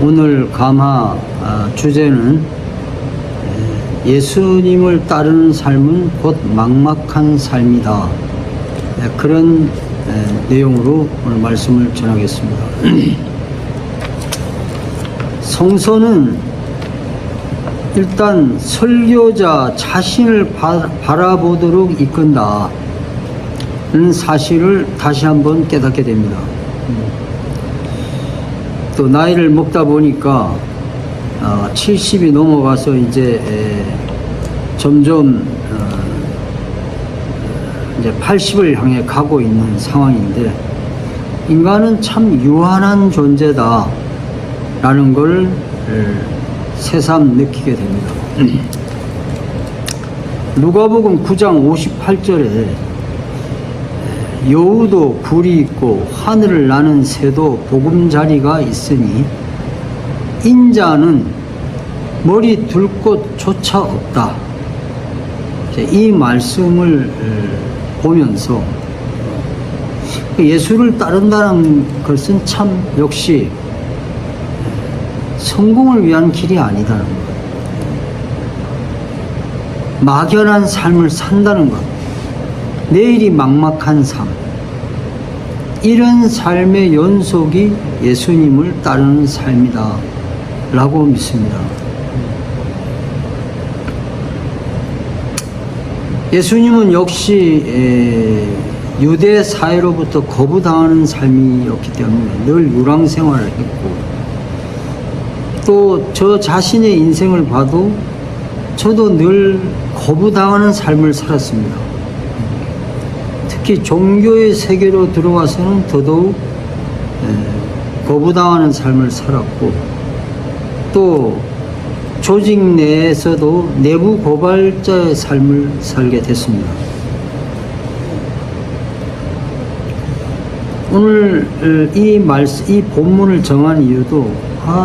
오늘 감화 주제는 예수님을 따르는 삶은 곧 막막한 삶이다. 그런 내용으로 오늘 말씀을 전하겠습니다. 성서는 일단 설교자 자신을 바라보도록 이끈다는 사실을 다시 한번 깨닫게 됩니다. 또 나이를 먹다 보니까 70이 넘어가서 이제 점점 이제 80을 향해 가고 있는 상황인데, 인간은 참 유한한 존재다 라는 걸 새삼 느끼게 됩니다. 누가복음 9장 58절에 여우도 굴이 있고 하늘을 나는 새도 보금자리가 있으니 인자는 머리 둘 곳조차 없다. 이 말씀을 보면서 예수를 따른다는 것은 참 역시 성공을 위한 길이 아니다는 것, 막연한 삶을 산다는 것, 내일이 막막한 삶, 이런 삶의 연속이 예수님을 따르는 삶이다 라고 믿습니다. 예수님은 역시 유대 사회로부터 거부당하는 삶이었기 때문에 늘 유랑 생활을 했고, 또 저 자신의 인생을 봐도 저도 늘 거부당하는 삶을 살았습니다. 특히 종교의 세계로 들어와서는 더더욱 거부당하는 삶을 살았고, 또 조직 내에서도 내부 고발자의 삶을 살게 됐습니다. 오늘 이 본문을 정한 이유도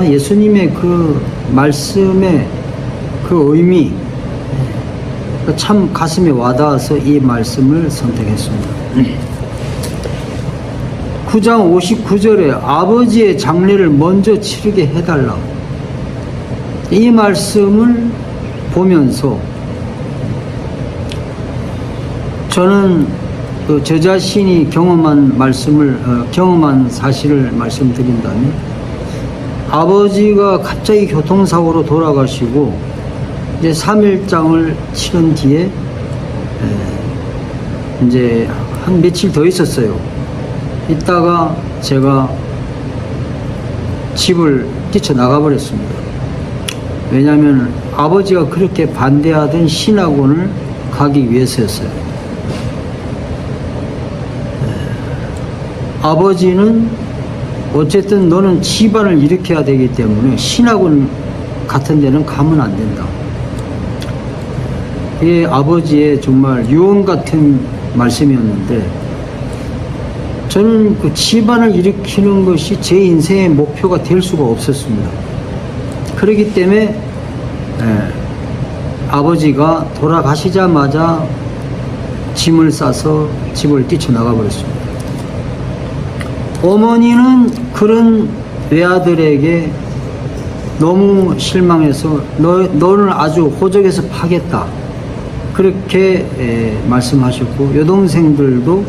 예수님의 그 말씀의 그 의미, 참 가슴에 와닿아서 이 말씀을 선택했습니다. 9장 59절에 아버지의 장례를 먼저 치르게 해달라. 이 말씀을 보면서 저는 저 자신이 경험한 사실을 말씀드린다면, 아버지가 갑자기 교통사고로 돌아가시고 이제 3일장을 치른 뒤에 이제 한 며칠 더 있었어요. 있다가 제가 집을 뛰쳐나가 버렸습니다. 왜냐하면 아버지가 그렇게 반대하던 신학원을 가기 위해서였어요. 아버지는 어쨌든 너는 집안을 일으켜야 되기 때문에 신학원 같은 데는 가면 안 된다. 이게 아버지의 정말 유언 같은 말씀이었는데, 저는 그 집안을 일으키는 것이 제 인생의 목표가 될 수가 없었습니다. 그렇기 때문에 아버지가 돌아가시자마자 짐을 싸서 집을 뛰쳐나가 버렸습니다. 어머니는 그런 외아들에게 너무 실망해서 너를 아주 호적에서 파겠다, 그렇게 말씀하셨고, 여동생들도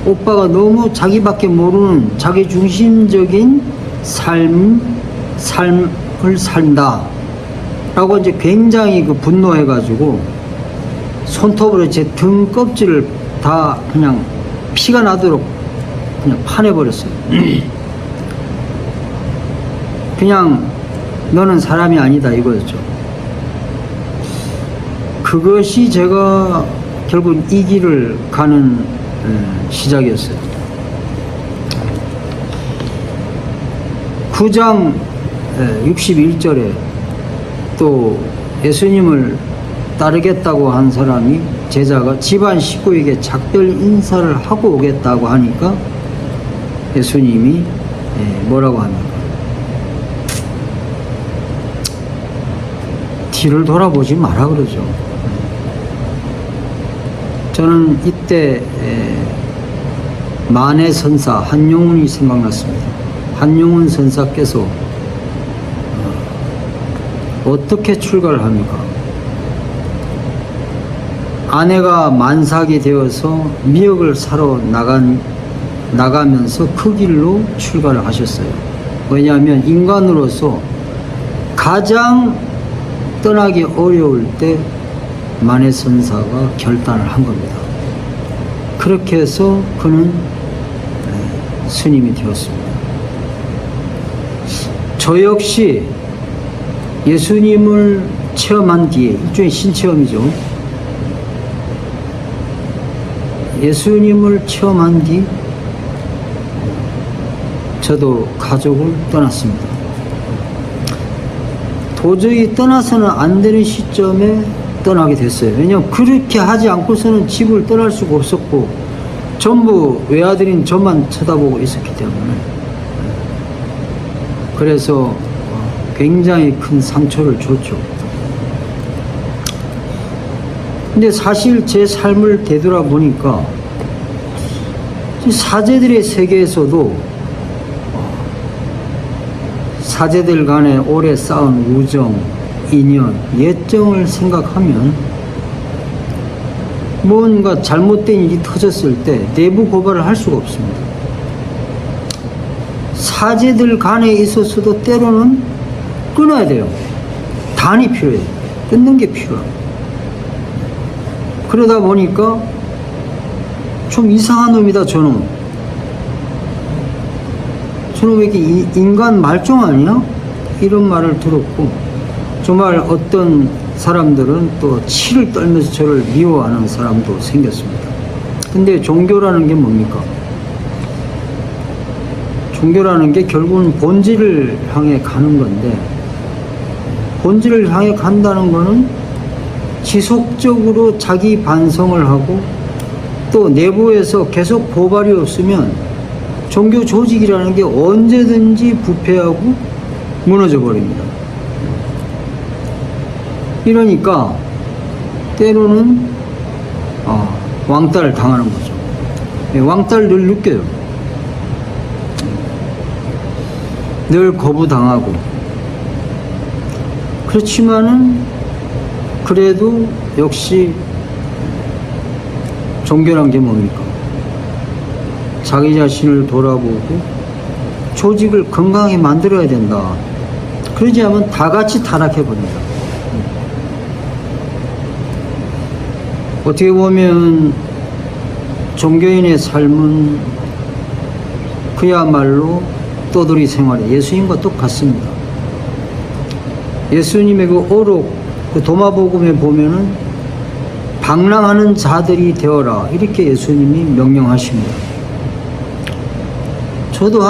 오빠가 너무 자기밖에 모르는 자기중심적인 삶을 산다 라고 이제 굉장히 분노해가지고 손톱으로 제 등 껍질을 다 그냥 피가 나도록 그냥 파내버렸어요. 그냥 너는 사람이 아니다 이거였죠. 그것이 제가 결국 이 길을 가는 시작이었어요. 9장 61절에 또 예수님을 따르겠다고 한 사람이, 제자가 집안 식구에게 작별 인사를 하고 오겠다고 하니까 예수님이 뭐라고 합니까? 뒤를 돌아보지 마라 그러죠. 저는 이때 만해선사 한용운이 생각났습니다. 한용운 선사께서 어떻게 출가를 합니까? 아내가 만삭이 되어서 미역을 사러 나가면서 그 길로 출가를 하셨어요. 왜냐하면 인간으로서 가장 떠나기 어려울 때 만해선사가 결단을 한 겁니다. 그렇게 해서 그는 스님이 되었습니다. 저 역시 예수님을 체험한 뒤에, 일종의 신체험이죠. 예수님을 체험한 뒤 저도 가족을 떠났습니다. 도저히 떠나서는 안 되는 시점에 떠나게 됐어요. 왜냐하면 그렇게 하지 않고서는 집을 떠날 수가 없었고 전부 외아들인 저만 쳐다보고 있었기 때문에, 그래서 굉장히 큰 상처를 줬죠. 근데 사실 제 삶을 되돌아보니까 사제들의 세계에서도 사제들 간에 오래 쌓은 우정, 인연, 예정을 생각하면 뭔가 잘못된 일이 터졌을 때 내부 고발을 할 수가 없습니다. 사제들 간에 있어서도 때로는 끊어야 돼요. 단이 필요해요. 끊는 게 필요합니다. 그러다 보니까 좀 이상한 놈이다, 저놈. 저놈 왜 이렇게 인간 말종 아니야? 이런 말을 들었고, 정말 어떤 사람들은 또 치를 떨면서 저를 미워하는 사람도 생겼습니다. 근데 종교라는 게 뭡니까? 종교라는 게 결국은 본질을 향해 가는 건데, 본질을 향해 간다는 거는 지속적으로 자기 반성을 하고 또 내부에서 계속 고발이 없으면 종교 조직이라는 게 언제든지 부패하고 무너져 버립니다. 이러니까 때로는 왕따를 당하는 거죠. 왕따를 늘 느껴요. 늘 거부당하고. 그렇지만은 그래도 역시 종교란 게 뭡니까? 자기 자신을 돌아보고 조직을 건강하게 만들어야 된다. 그러지 않으면 다 같이 타락해버립니다. 어떻게 보면 종교인의 삶은 그야말로 떠돌이 생활에 예수님과 똑같습니다. 예수님의 그 오록, 그 도마복음에 보면은 방랑하는 자들이 되어라, 이렇게 예수님이 명령하십니다. 저도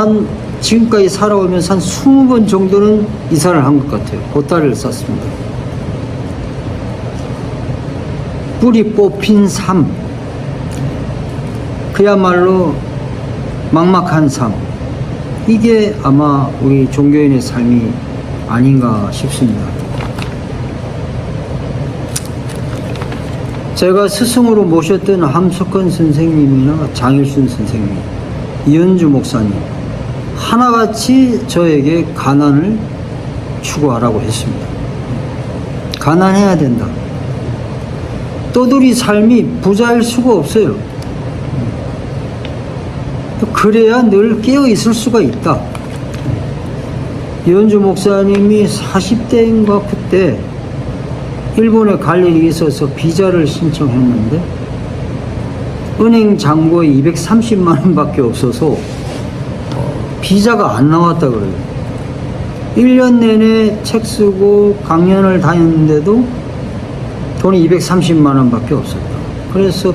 지금까지 살아오면서 한 20번 정도는 이사를 한 것 같아요. 보따리를 쌌습니다. 뿌리 뽑힌 삶, 그야말로 막막한 삶, 이게 아마 우리 종교인의 삶이 아닌가 싶습니다. 제가 스승으로 모셨던 함석헌 선생님이나 장일순 선생님, 이현주 목사님, 하나같이 저에게 가난을 추구하라고 했습니다. 가난해야 된다. 떠돌이 삶이 부자일 수가 없어요. 그래야 늘 깨어 있을 수가 있다. 이현주 목사님이 40대인가 그때 일본에 갈 일이 있어서 비자를 신청했는데 은행 잔고에 230만 원밖에 없어서 비자가 안 나왔다 그래요. 1년 내내 책 쓰고 강연을 다녔는데도 돈이 230만 원밖에 없었다. 그래서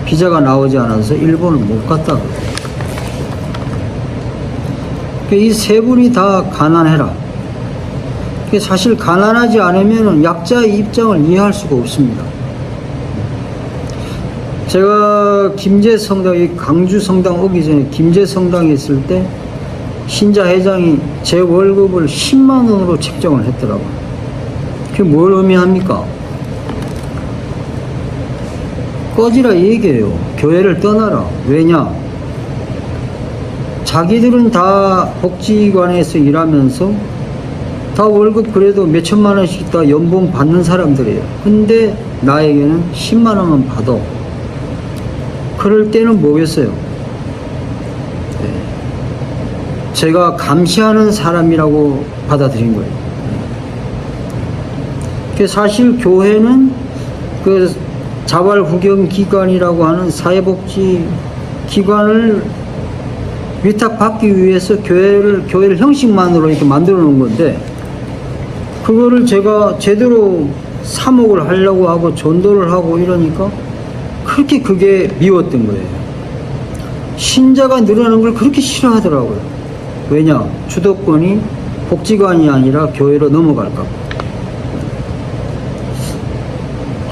비자가 나오지 않아서 일본을 못 갔다 그래요. 이 세 분이 다 가난해라. 사실 가난하지 않으면 약자의 입장을 이해할 수가 없습니다. 제가 김제성당, 강주 성당 오기 전에 김제성당에 있을 때 신자 회장이 제 월급을 10만 원으로 책정을 했더라고요. 그게 뭘 의미합니까? 꺼지라 얘기해요. 교회를 떠나라. 왜냐? 자기들은 다 복지관에서 일하면서 다 월급 그래도 몇 천만 원씩 다 연봉 받는 사람들이에요. 근데 나에게는 10만 원만 받아. 그럴 때는 뭐겠어요? 제가 감시하는 사람이라고 받아들인 거예요. 사실 교회는 그 자활후견기관이라고 하는 사회복지 기관을 위탁받기 위해서 교회를 형식만으로 이렇게 만들어 놓은 건데, 그거를 제가 제대로 사목을 하려고 하고 전도를 하고 이러니까 그렇게 그게 미웠던 거예요. 신자가 늘어나는 걸 그렇게 싫어하더라고요. 왜냐? 주도권이 복지관이 아니라 교회로 넘어갈까 봐.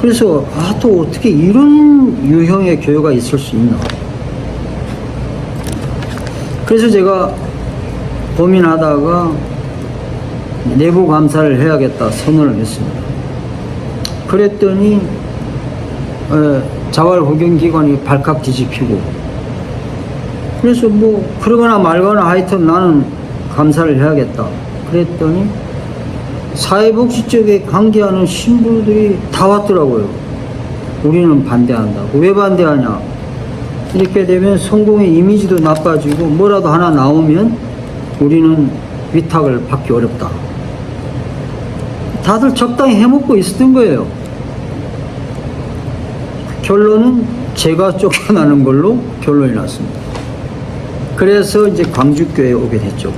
그래서 또 어떻게 이런 유형의 교회가 있을 수 있나. 그래서 제가 고민하다가 내부 감사를 해야겠다 선언을 했습니다. 그랬더니 자활후견기관이 발칵 뒤집히고, 그래서 뭐 그러거나 말거나 하여튼 나는 감사를 해야겠다 그랬더니 사회복지 쪽에 관계하는 신부들이 다 왔더라고요. 우리는 반대한다고. 왜 반대하냐? 이렇게 되면 성공의 이미지도 나빠지고 뭐라도 하나 나오면 우리는 위탁을 받기 어렵다. 다들 적당히 해먹고 있었던 거예요. 결론은 제가 쫓겨나는 걸로 결론이 났습니다. 그래서 이제 광주교회에 오게 됐죠.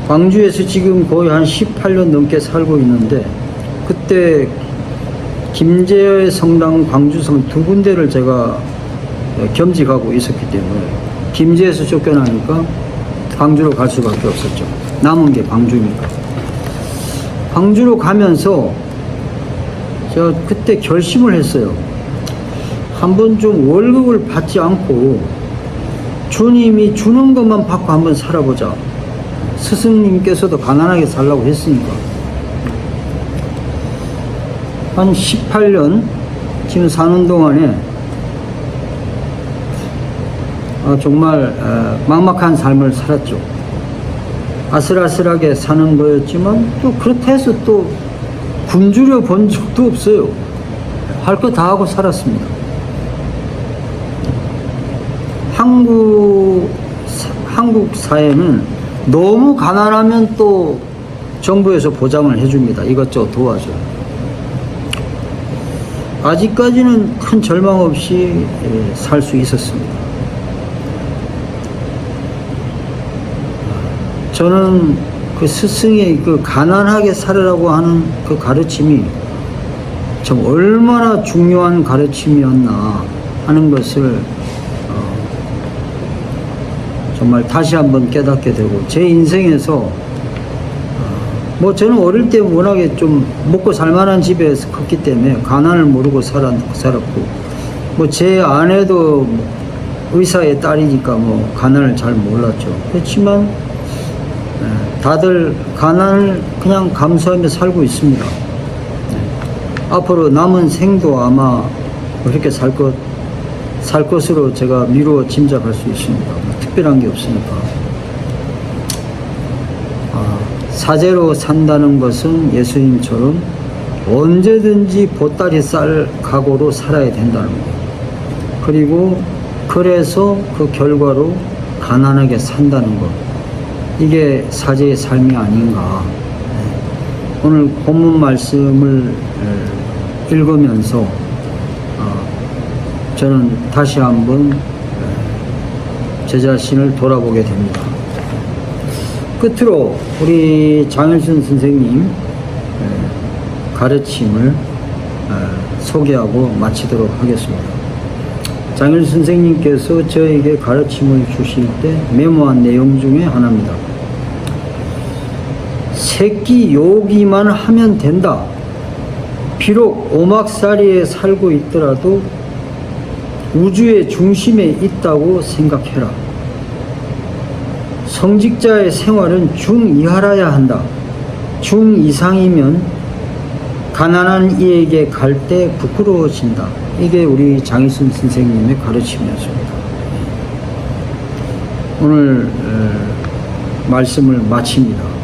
광주에서 지금 거의 한 18년 넘게 살고 있는데, 그때 김제의 성당, 광주성 두 군데를 제가 겸직하고 있었기 때문에 김제에서 쫓겨나니까 광주로 갈 수밖에 없었죠. 남은 게 광주니까. 광주로 가면서 제가 그때 결심을 했어요. 한번 좀 월급을 받지 않고 주님이 주는 것만 받고 한번 살아보자. 스승님께서도 가난하게 살라고 했으니까. 한 18년 지금 사는 동안에 정말 막막한 삶을 살았죠. 아슬아슬하게 사는 거였지만 또 그렇다 해서 또 굶주려 본 적도 없어요. 할 거 다 하고 살았습니다. 한국 사회는 너무 가난하면 또 정부에서 보장을 해줍니다. 이것저것 도와줘요. 아직까지는 큰 절망 없이 살 수 있었습니다. 저는 그 스승의 그 가난하게 살으라고 하는 그 가르침이 참 얼마나 중요한 가르침이었나 하는 것을 정말 다시 한번 깨닫게 되고, 제 인생에서 뭐 저는 어릴 때 워낙에 좀 먹고 살만한 집에서 컸기 때문에 가난을 모르고 살았고, 뭐 제 아내도 의사의 딸이니까 뭐 가난을 잘 몰랐죠. 그렇지만 다들 가난을 그냥 감수하며 살고 있습니다. 앞으로 남은 생도 아마 그렇게 살 것으로 제가 미루어 짐작할 수 있습니다. 특별한 게 없으니까. 사제로 산다는 것은 예수님처럼 언제든지 보따리 쌀 각오로 살아야 된다는 것. 그리고 그래서 그 결과로 가난하게 산다는 것. 이게 사제의 삶이 아닌가. 오늘 본문 말씀을 읽으면서 저는 다시 한번 제 자신을 돌아보게 됩니다. 끝으로 우리 장일순 선생님 가르침을 소개하고 마치도록 하겠습니다. 장일순 선생님께서 저에게 가르침을 주실 때 메모한 내용 중에 하나입니다. 새끼 요기만 하면 된다. 비록 오막살이에 살고 있더라도 우주의 중심에 있다고 생각해라. 성직자의 생활은 중이하라야 한다. 중이상이면 가난한 이에게 갈 때 부끄러워진다. 이게 우리 장일순 선생님의 가르침이었습니다. 오늘 말씀을 마칩니다.